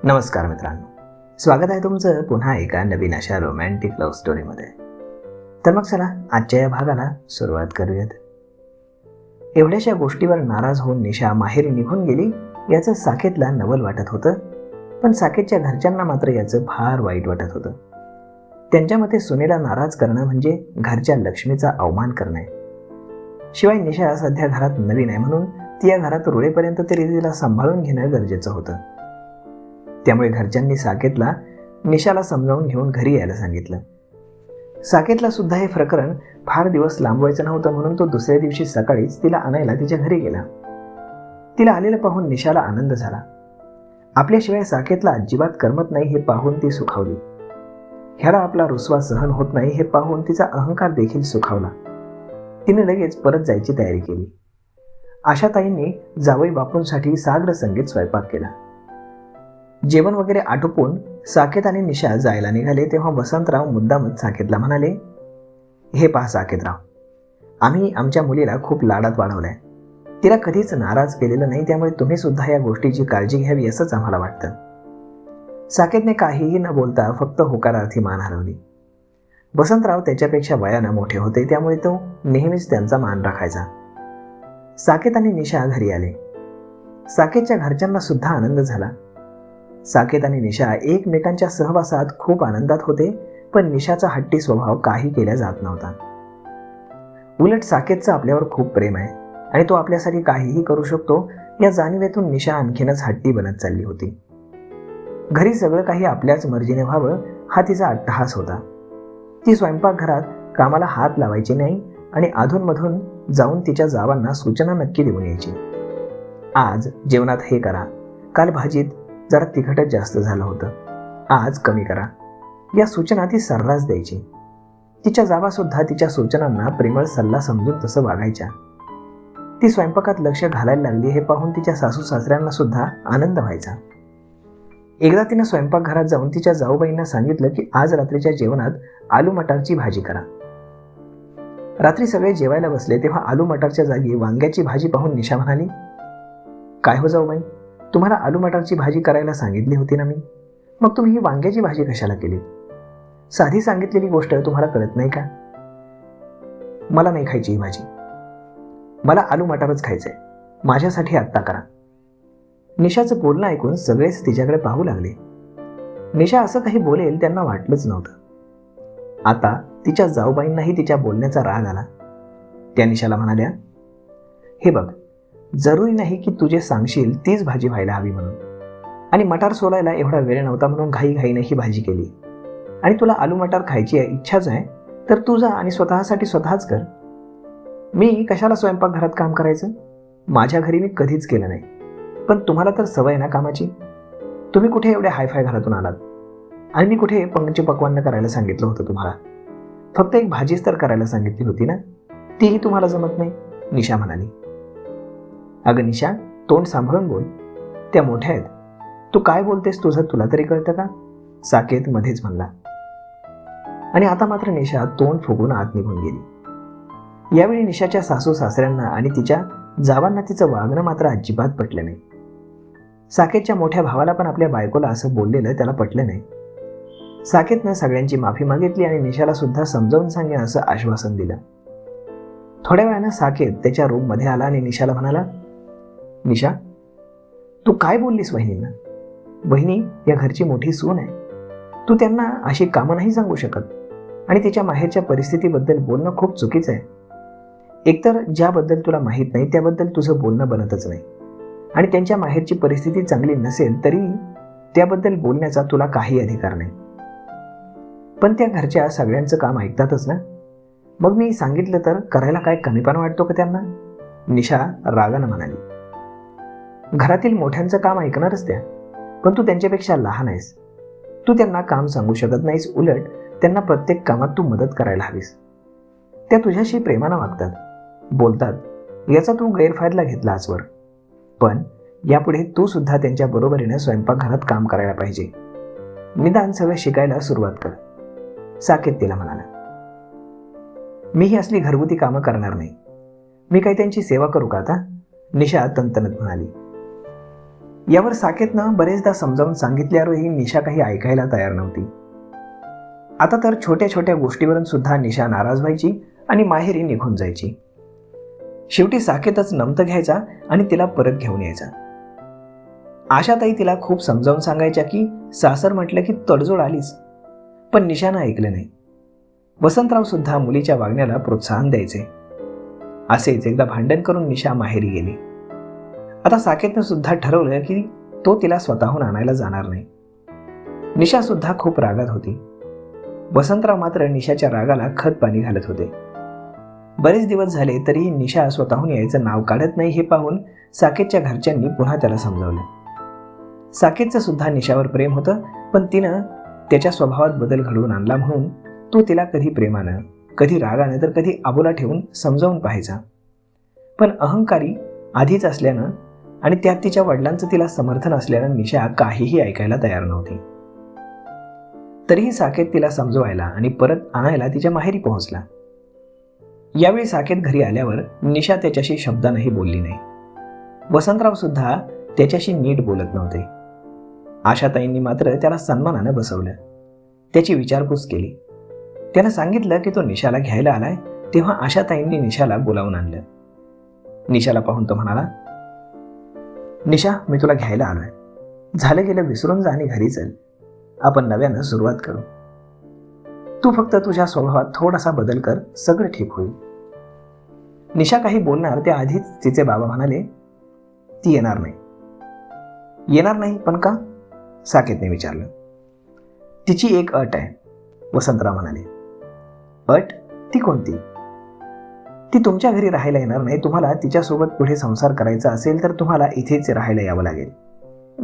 नमस्कार मित्रांनो, स्वागत आहे तुमचं पुन्हा एका नवीन अशा रोमॅन्टिक लव्ह स्टोरीमध्ये. तर मग चला आजच्या या भागाला सुरुवात करूयात. एवढ्याशा गोष्टीवर नाराज होऊन निशा माहेरी निघून गेली याचं साकेतला नवल वाटत होतं, पण साकेतच्या घरच्यांना मात्र याचं फार वाईट वाटत होतं. त्यांच्या मते सुनेला नाराज करणं म्हणजे घरच्या लक्ष्मीचा अवमान करणे. शिवाय निशा सध्या घरात नवीन आहे म्हणून ती या घरात रुळेपर्यंत तरी तिला सांभाळून घेणं गरजेचं होतं. त्यामुळे घरच्यांनी साकेतला निशाला समजावून घेऊन घरी यायला सांगितलं. साकेतला सुद्धा हे प्रकरण फार दिवस लांबवायचं नव्हतं म्हणून तो दुसऱ्या दिवशी सकाळीच तिला आणायला तिच्या घरी गेला. तिला आलेलं पाहून निशाला आनंद झाला. आपल्याशिवाय साकेतला अजिबात करमत नाही हे पाहून ती सुखावली. ह्याला आपला रुसवा सहन होत नाही हे पाहून तिचा अहंकार देखील सुखावला. तिने लगेच परत जायची तयारी केली. आशाताईंनी जावई बापूंसाठी साग्र संगीत स्वयंपाक केला. जेवण वगैरे आटोपून साकेत आणि निशा जायला निघाले तेव्हा वसंतराव मुद्दामच साकेतला म्हणाले, हे पहा साकेतराव, आम्ही आमच्या मुलीला खूप लाडात वाढवलंय. तिला कधीच नाराज केलेलं नाही, त्यामुळे तुम्ही सुद्धा या गोष्टीची काळजी घ्यावी असंच आम्हाला वाटतं. साकेतने काहीही न बोलता फक्त होकारार्थी मान हलवली. वसंतराव त्याच्यापेक्षा वयानं मोठे होते त्यामुळे तो नेहमीच त्यांचा मान राखायचा. साकेत आणि निशा घरी आले. साकेतच्या घरच्यांना सुद्धा आनंद झाला. साकेत आणि निशा एकमेकांच्या सहवासात खूप आनंदात होते, पण निशाचा हट्टी स्वभाव काही केला जात नव्हता. उलट साकेतचं आपल्यावर खूप प्रेम आहे आणि तो आपल्यासाठी काहीही करू शकतो या जाणीवेतून निशा आणखीनच हट्टी बनत चालली होती. घरी सगळं काही आपल्याच मर्जीने व्हावं हा तिचा अट्टहास होता. ती स्वयंपाकघरात कामाला हात लावायची नाही आणि अधूनमधून जाऊन तिच्या जावांना सूचना नक्की देऊन यायची. आज जेवणात हे करा, काल भाजीत जरा तिखटच जास्त झालं होतं, आज कमी करा, या सूचना ती सर्रास द्यायची. तिच्या जावा सुद्धा तिच्या सूचनांना प्रेमळ सल्ला समजून तसं वागायच्या. ती स्वयंपाकात लक्ष घालायला लागली हे पाहून तिच्या सासू सासऱ्यांना सुद्धा आनंद व्हायचा. एकदा तिनं स्वयंपाकघरात जाऊन तिच्या जाऊबाईंना सांगितलं की आज रात्रीच्या जेवणात आलू मटारची भाजी करा. रात्री सगळे जेवायला बसले तेव्हा आलू मटारच्या जागी वांग्याची भाजी पाहून निशा म्हणाली, काय हो जाऊबाई, तुम्हाला आलू मटारची भाजी करायला सांगितली होती ना मी, मग तुम्ही ही वांग्याची भाजी कशाला केली? साधी सांगितलेली गोष्ट तुम्हाला कळत नाही का? मला नाही खायची ही भाजी, मला आलू मटारच खायचंय, माझ्यासाठी आत्ता करा. निशाचं बोलणं ऐकून सगळेच तिच्याकडे पाहू लागले. निशा असं काही बोलेल त्यांना वाटलंच नव्हतं. आता तिच्या जाऊबाईंनाही तिच्या बोलण्याचा राग आला. त्या निशाला म्हणाल्या, हे बघ, जरुरी नाही की तू जे सांगशील तीच भाजी व्हायला हवी म्हणून, आणि मटार सोलायला एवढा वेळ नव्हता म्हणून घाईघाईने ही भाजी केली, आणि तुला आलू मटार खायची इच्छाच आहे तर तू जा आणि स्वतःसाठी स्वतःच कर. मी कशाला स्वयंपाकघरात काम करायचं? माझ्या घरी मी कधीच केलं नाही, पण तुम्हाला तर सवय ना कामाची. तुम्ही कुठे एवढ्या हायफाय घरातून आलात, आणि मी कुठे पंचपक्वान्न करायला सांगितलं होतं तुम्हाला? फक्त एक भाजीच तर करायला सांगितली होती ना, तीही तुम्हाला जमत नाही, निशा म्हणाली. अगं निशा, तोंड सांभाळून बोल, त्या मोठ्या आहेत. तू काय बोलतेस तुझं तुला तरी कळतं का? साकेत मध्येच म्हणला. आणि आता मात्र निशा तोंड फुगून आत निघून गेली. यावेळी निशाच्या सासू सासऱ्यांना आणि तिच्या जावांना तिचं वागणं मात्र अजिबात पटलं नाही. साकेतच्या मोठ्या भावाला पण आपल्या बायकोला असं बोललेलं त्याला पटलं नाही. साकेतनं सगळ्यांची माफी मागितली आणि निशाला सुद्धा समजावून सांगेन असं आश्वासन दिलं. थोड्या वेळानं साकेत त्याच्या रूममध्ये आला आणि निशाला म्हणाला, निशा, तू काय बोललीस वहिनींना? वहिनी या घरची मोठी सून आहे. तू त्यांना अशी कामं नाही सांगू शकत, आणि तिच्या माहेरच्या परिस्थितीबद्दल बोलणं खूप चुकीचं आहे. एकतर ज्याबद्दल तुला माहीत नाही त्याबद्दल तुझं बोलणं बनतच नाही, आणि त्यांच्या माहेरची परिस्थिती चांगली नसेल तरी त्याबद्दल बोलण्याचा तुला काही अधिकार नाही. पण त्या घरच्या सगळ्यांचं काम ऐकतातच ना, मग मी सांगितलं तर करायला काय कमीपणा वाटतो का त्यांना? निशा रागानं म्हणाली. घरातील मोठ्यांचं काम ऐकणारच त्या, पण तू त्यांच्यापेक्षा लहान आहेस. तू त्यांना काम सांगू शकत नाहीस, उलट त्यांना प्रत्येक कामात तू मदत करायला हवीस. त्या तुझ्याशी प्रेमानं वागतात, बोलतात, याचा तू गैरफायदा घेतला आजवर. पण यापुढे तू सुद्धा त्यांच्या बरोबरीने स्वयंपाकघरात काम करायला पाहिजे. निदान सगळं शिकायला सुरुवात कर, साकेत तिला म्हणाला. मी ही असली घरगुती कामं करणार नाही. मी काही त्यांची सेवा करू का आता? निशा तंतनत म्हणाली. यावर साकेतनं बरेचदा समजावून सांगितल्यावरही निशा काही ऐकायला तयार नव्हती. आता तर छोट्या छोट्या गोष्टीवरून सुद्धा निशा नाराज व्हायची आणि माहेरी निघून जायची. शेवटी साकेतच नमतं घ्यायचा आणि तिला परत घेऊन यायचा. आशाताई तिला खूप समजावून सांगायच्या की सासर म्हटलं की तडजोड आलीच, पण निशानं ऐकलं नाही. वसंतराव सुद्धा मुलीच्या वागण्याला प्रोत्साहन द्यायचे. असेच एकदा भांडण करून निशा माहेरी गेली. आता साकेतनं सुद्धा ठरवलं की तो तिला स्वतःहून आणायला जाणार नाही. निशा सुद्धा खूप रागात होती. वसंतराव मात्र निशाच्या रागाला खत पाणी घालत होते. बरेच दिवस झाले तरीही निशा स्वतःहून यायचं नाव काढत नाही हे पाहून साकेतच्या घरच्यांनी पुन्हा त्याला समजावलं. साकेतचं सुद्धा निशावर प्रेम होतं, पण तिनं त्याच्या स्वभावात बदल घडवून आणला म्हणून तो तिला कधी प्रेमानं, कधी रागानं तर कधी आबोला ठेवून समजावून पाहायचा. पण अहंकारी आधीच असल्यानं आणि त्यात तिच्या वडिलांचं तिला समर्थन असल्यानं निशा काहीही ऐकायला तयार नव्हती. तरीही साकेत तिला समजवायला आणि परत आणायला तिच्या माहेरी पोहोचला. यावेळी साकेत घरी आल्यावर निशा त्याच्याशी शब्दानंही बोलली नाही. वसंतराव सुद्धा त्याच्याशी नीट बोलत नव्हते. आशाताईंनी मात्र त्याला सन्मानानं बसवलं. त्याची विचारपूस केली. त्यानं सांगितलं की तो निशाला घ्यायला आलाय, तेव्हा आशाताईंनी निशाला बोलावून आणलं. निशाला पाहून तो म्हणाला, निशा, मी तुला घ्यायला आलोय. झालं गेलं विसरून जा आणि घरी चल. आपण नव्यानं सुरुवात करू. तू फक्त तुझ्या स्वभावात थोडासा बदल कर, सगळं ठीक होईल. निशा काही बोलणार त्याआधीच तिचे बाबा म्हणाले, ती येणार नाही. येणार नाही पण का? साकेतने विचारलं. तिची एक अट आहे, वसंतराव म्हणाले. अट? ती कोणती? ती तुमच्या घरी राहायला येणार नाही. तुम्हाला तिच्यासोबत पुढे संसार करायचा असेल तर तुम्हाला इथेच राहायला यावं लागेल,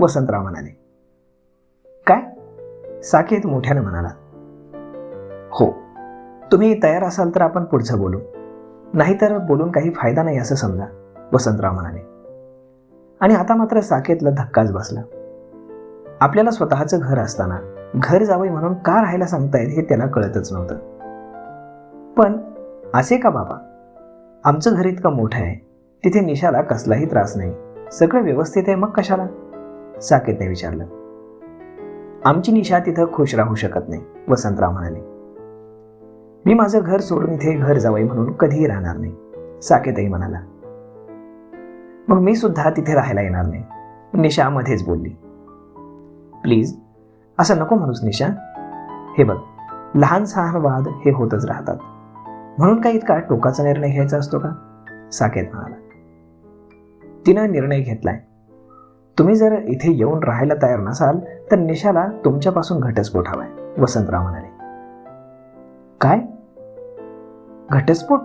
वसंतराव म्हणाले. काय? साकेत मोठ्यानं म्हणाला. हो, तुम्ही तयार असाल तर आपण पुढचं बोलू, नाहीतर बोलून काही फायदा नाही असं समजा, वसंतराव म्हणाले. आणि आता मात्र साकेतला धक्काच बसला. आपल्याला स्वतःचं घर असताना घर जावई म्हणून का राहायला सांगतायत हे त्याला कळतच नव्हतं. पण असे का बाबा? आमचं घर इतकं मोठं आहे, तिथे निशाला कसलाही त्रास नाही, सगळं व्यवस्थित आहे, मग कशाला? साकेतने विचारलं. आमची निशा तिथं खुश राहू शकत नाही, वसंतराव म्हणाले. मी माझं घर सोडून इथे घर जावई म्हणून कधीही राहणार नाही, साकेतही म्हणाला. मग मी सुद्धा तिथे राहायला येणार नाही, निशा मध्येच बोलली. प्लीज असं नको म्हणूस निशा. हे बघ, लहान सहान वाद हे होतच राहतात, म्हणून काही इतका टोकाचा निर्णय घ्यायचा असतो का? साकेत म्हणाला. तिनं निर्णय घेतलाय. तुम्ही जर इथे येऊन राहायला तयार नसाल तर निशाला तुमच्यापासून घटस्फोट हवाय, वसंतराव म्हणाले. काय? घटस्फोट?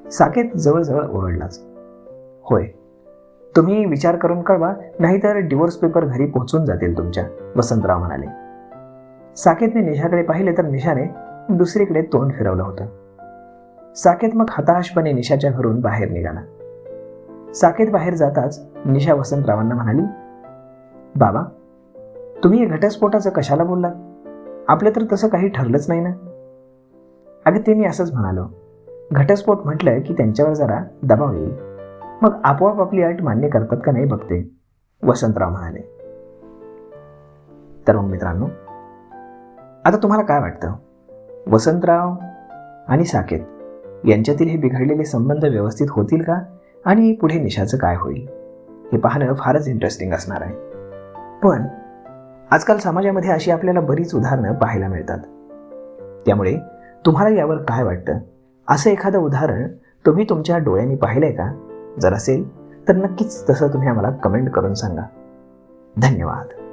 साकेत जवळजवळ ओरडलाच. होय, तुम्ही विचार करून कळवा, नाहीतर डिवोर्स पेपर घरी पोहोचून जातील तुमच्या, वसंतराव म्हणाले. साकेतने निशाकडे पाहिले तर निशाने दुसरीकडे तोंड फिरवलं होतं. साकेत मग हताशपणे निशाच्या घरून बाहेर निघाला. साकेत बाहेर जाताच निशा वसंतरावांना म्हणाली, बाबा, तुम्ही घटस्फोटाचं कशाला बोललात? आपलं तर तसं काही ठरलंच नाही ना. अगं, ते मी असंच म्हणालो. घटस्फोट म्हटलं की त्यांच्यावर जरा दबाव येईल, मग आपोआप आपली अट मान्य करतात का नाही बघते, वसंतराव म्हणाले. तर मग मित्रांनो, आता तुम्हाला काय वाटतं? वसंतराव आणि साकेत यांच्यातील हे बिघडलेले संबंध व्यवस्थित होतील का? आणि पुढे निशाचं काय होईल हे पाहणं फारच इंटरेस्टिंग असणार आहे. पण आजकाल समाजामध्ये अशी आपल्याला बरीच उदाहरणं पाहायला मिळतात. त्यामुळे तुम्हाला यावर काय वाटतं? असं एखादं उदाहरण तुम्ही तुमच्या डोळ्यांनी पाहिलंय का? जर असेल तर नक्कीच तसं तुम्ही आम्हाला कमेंट करून सांगा. धन्यवाद.